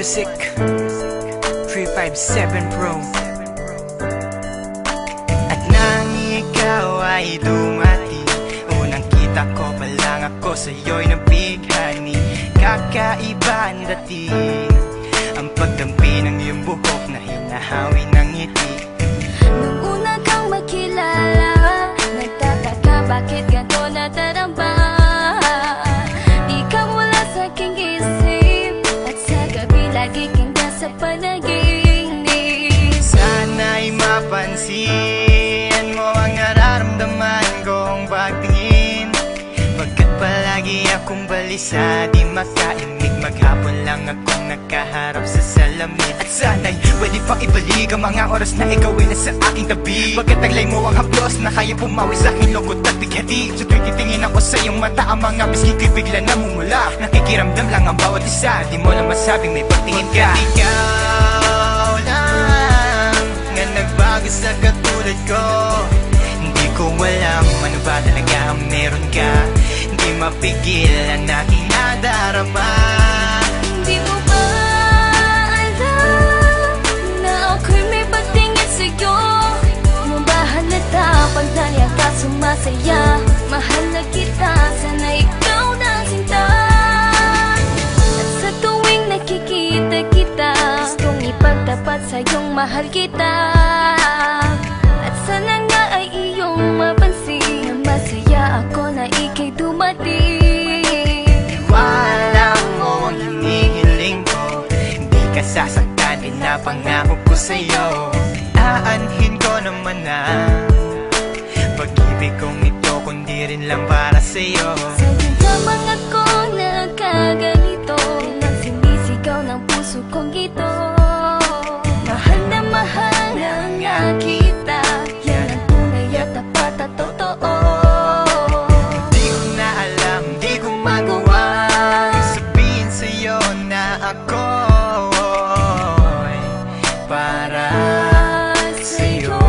Music 357 Pro. At nang ikaw ay dumating, unang kita ko pa lang ako sa'yo'y nabighani. Kakaiba ang dating, ang pagdampi ng iyong buhok na hinahawi ng ngiti. Nung una kang makilala, nagtataka bakit ganito nadarama. Ikaw wala sa aking isip, at sa gabi lagi kang nasa panaginip. Sana'y mapansin mo ang nararamdaman kong pagtingin, pagkat palagi akong balisa, di makaimik. Maghapon lang akong nakaharap sa salamin. At sana'y pwede pang ibalik ang mga oras na ikaw ay nasa aking tabi, pagkat taglay mo ang haplos na kaya pumawi sa aking lungkot at bighati. Sa tuwing titingin ako sa iyong mata, ang mga bisgi ko'y bigla namumula. Nakikiramdam lang ang bawat isa, di mo lang masabing may pagtingin ka. Ikaw lang nga nagbago sa katulad ko. Hindi ko alam ano ba talaga ang meron ka. Hindi mapigil ang aking nadarama. Di mo ba alam na ako'y may pagtingin sa'yo? Mo ba halata pag naliya ka sumasaya? Mahal na kita, sana ikaw na sinta. At sa tuwing nakikita kita, gustong ipagtapat sa'yong mahal kita. At sana nga ay iyong mapansin na masaya ako na ika'y dumating. Wala mo ang hinihiling ko, hindi ka sasaktan, pinapangako ko sa'yo. Aanhin ko naman na pag-ibig kong ito, kundi rin lang para sa'yo. Sa'yo lamang ako nagkaganito, lang sinisigaw ng puso kong ito. Mahal na nga kita, yan ang tunay at tapat at totoo. Di ko na alam, di ko magawa sabihin sa'yo na ako'y para sa'yo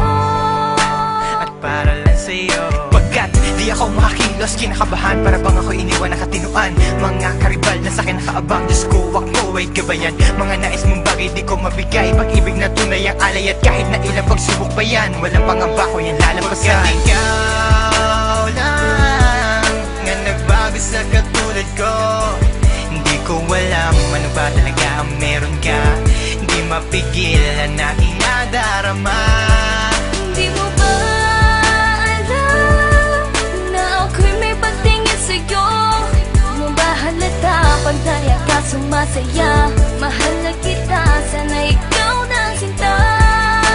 at para lang sa'yo. Pagkat di ako makakilos, kinakabahan, para bang ako iniwan na katinuan. Mga karibal na sa'kin nakaabang, Diyos ko, wag mo ay gabayan. Mga nais mong bagay di ko mabigay, pag-ibig na tunay ang alay. At kahit na ilang pagsubok pa yan, walang pangamba ko yan lalampasan. Pagkat ikaw lang nga nagbago sa katulad ko, hindi ko alam ano ba talaga ang meron ka. Hindi mapigil ang aking nadarama. Di mo ba alam na ako'y may pagtingin sa'yo? Mo ba halata pag naliya ka sumasaya? Mahal na kita, sana ikaw na sinta.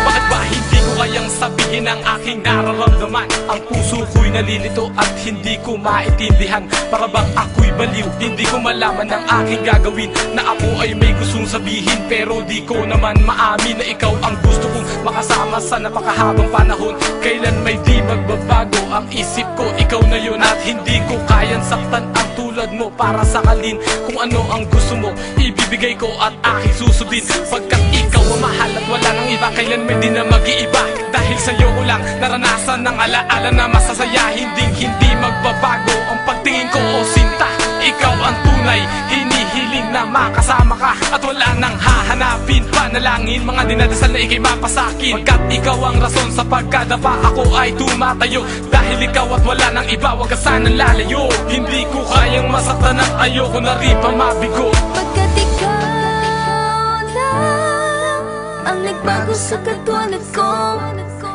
Bakit ba hindi ko kayang sabihin ang aking nararamdaman? Ang puso ko'y nalilito at hindi ko maintindihan. Para bang ako'y baliw, hindi ko malaman ang aking gagawin. Na ako ay may gustong sabihin, pero di ko naman maamin na ikaw ang gusto kong makasama sa napakahabang panahon. Kailan may di magbabago ang isip ko, ikaw na yun. At hindi ko kayang saktan ang tulad mo para sakalin. Kung ano ang gusto mo, ibibigay ko at aking susundin. Pagkat ikaw ang mahal at wala nang iba, kailan may di na mag-iiba. Dahil sa'yo ko lang naranasan ng alaala na masasaya. Hindi magbabago ang pagtingin ko, o sinta. Ikaw ang tunay, hinihiling na makasama ka. At wala nang hahanapin, panalangin, mga dinadasal na ikay mapasakin. Pagkat ikaw ang rason sa pagkadapa, ako ay tumatayo. Dahil ikaw at wala nang iba, wag ka sanang lalayo. Hindi ko kayang masaktan at ayoko na rin pa mabigo. Pagkat ikaw lang ang nagbago sa katulad ko,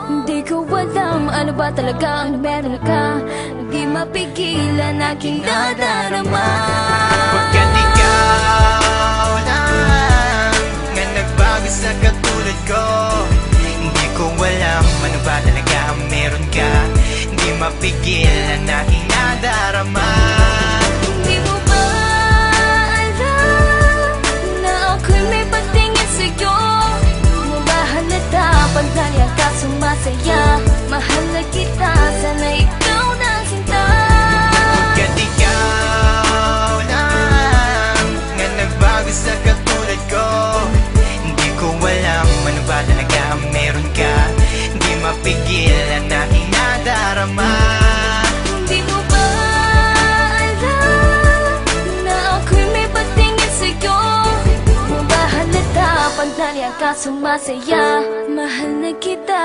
hindi ko alam ano ba talaga ang meron ka. Hindi mapigilan aking nadarama. Pagkat ikaw lang nga nagbago sa katulad ko, hindi ko alam ano ba talaga ang meron ka. Hindi mapigil ang aking nadarama. Di mo ba alam na ako'y may pagtingin sa'yo? Mo ba halata pag naliya ka sumasaya? Mahal na kita, sana ikaw na sinta. Pagkat ikaw lang nga nagbago sa katulad ko, hindi ko alam ano ba talaga ang meron ka. Hindi mapigil ang aking nadarama. Di mo ba alam na ako'y may pagtingin sa'yo? Mo ba Pag naliyan ka sumasaya, mahal na kita.